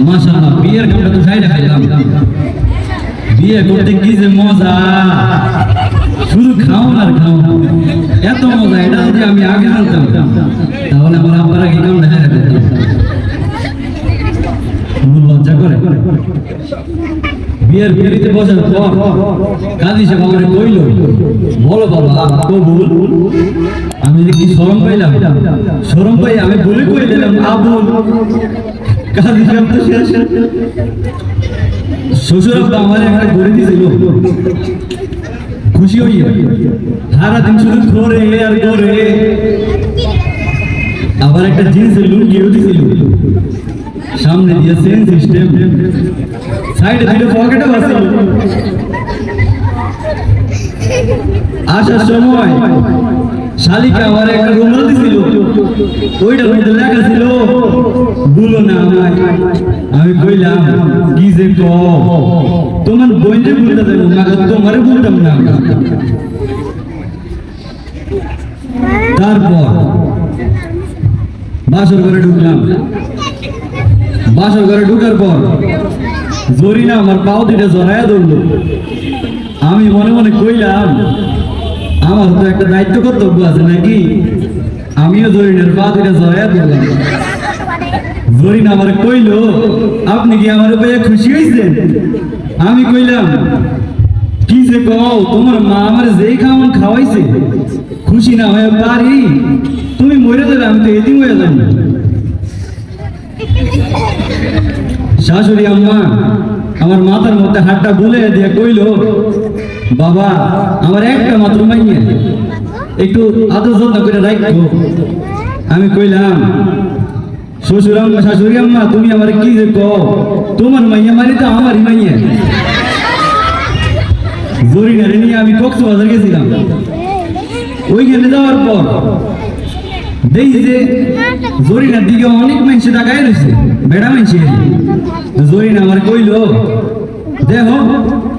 মাশাআল্লাহ, বিয়ের কামটা তো যাই দেখাইলাম। বিয়ে করতে কি যে মজা, শুধু খাও আর খাও, এত মজা। এটা যদি আমি আগে জানতাম তাহলে আমার আব্বার আগে কাম দেখা যেত। লজ্জা করে। বিয়ের বিয়েতে বসার পর কাজী সাহেব আমাকে কইল, বলো বাবা কবুল। আমি যে কি শরম পাইলাম, শরম পাই আমি বলে কই দিলাম আবুল। কাজী সাহেব তো শেষ। শ্বশুর আব্বা আমার একটা গড়ে দিয়েছিল, খুশি হইয়া সারাদিন শুধু ঘরে আর ঘরে। আবার একটা জিন্সের লুঙ্গিও দিয়েছিল, সামনে দিয়ে চেন সিস্টেম, সাইডে দুটো পকেটও আছে। আসার সময় শালিকা আমার একটা রুমাল দিছিল, ওইটার মধ্যে লেখা ছিল ভুলো না আমায়। আমি কইলাম কি যে তোমার বইতে ভুলতে দেবো, তোমারে ভুলতাম না। তারপর বাসর ঘরে ঢুকলাম। বাসর ঘরে ঢুকার পর জরিনা আমার পাও দুইটা জড়াইয়া ধরলো। আমি মনে মনে কইলাম আমার তো একটা দায়িত্ব কর্তব্য আছে নাকি, আমিও জরিনার পা দুইটা জড়াইয়া ধরলাম। জরিনা আমার কইল, আপনি কি আমার উপরে খুশি হয়েছেন? আমি কইলাম কি যে কও, তোমার মা আমার যেই খাওয়ান খাওয়াইছে, খুশি না হয়ে পারি? তুমি মরে যাবে, আমি তো এদিন হয়ে যাবো। শাশুড়ি আম্মা আমার মাথার মধ্যে হাতটা বুলে দিয়ে কইল, বাবা আমার একটা মাত্র মাইয়া, একটু আদর যত্ন করে রাখো। আমি কইলাম শ্বশুর আম্মা, শাশুড়ি আম্মা তুমি আমার কি যে কও, তোমার মাইয়া মানে তো আমারই মাইয়া। জরিনারে নিয়ে আমি কক্সবাজার গেছিলাম। ওইখানে যাওয়ার পর দেখি যে জরিনার দিকে অনেক মানুষ টাকায় রয়েছে, বেড়া মানুষ। জরিনা আমার কইল, দেখো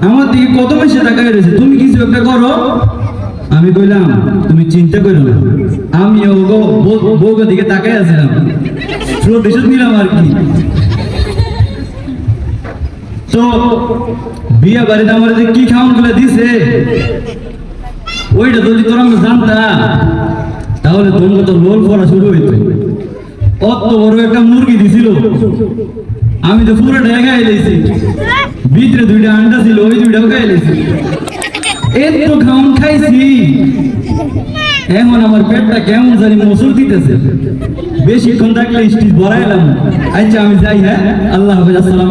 আমার দিকে কত মানুষ টাকায় রয়েছে, তুমি কিছু একটা করো। আমি কইলাম তুমি চিন্তা করো না, আমি বউকে দিকে তাকাই আছিলাম, প্রতিশোধ নিলাম আর কি। তো বিয়ে বাড়িতে আমার যে কি খাওয়ান গুলো দিছে, ওইটা যদি তোরা জানতা তাহলে তোমাকে তো লোল পড়া শুরু হইতো। অত বড় একটা মুরগি দিছিল, আমি তো পুরোটা খাই লেছি, ভিতরে দুইটা আন্ডা ছিল, ওই দুইটাও খাই লেছি। এত খাওয়ান খাইছি, এখন আমার পেটটা কেমন জানি মসুর দিতেছে। বেশিক্ষণ থাকলে স্টিচ ভরাইলাম। আচ্ছা আমি যাই, হ্যাঁ, আল্লাহ হাফেজ, আসসালাম।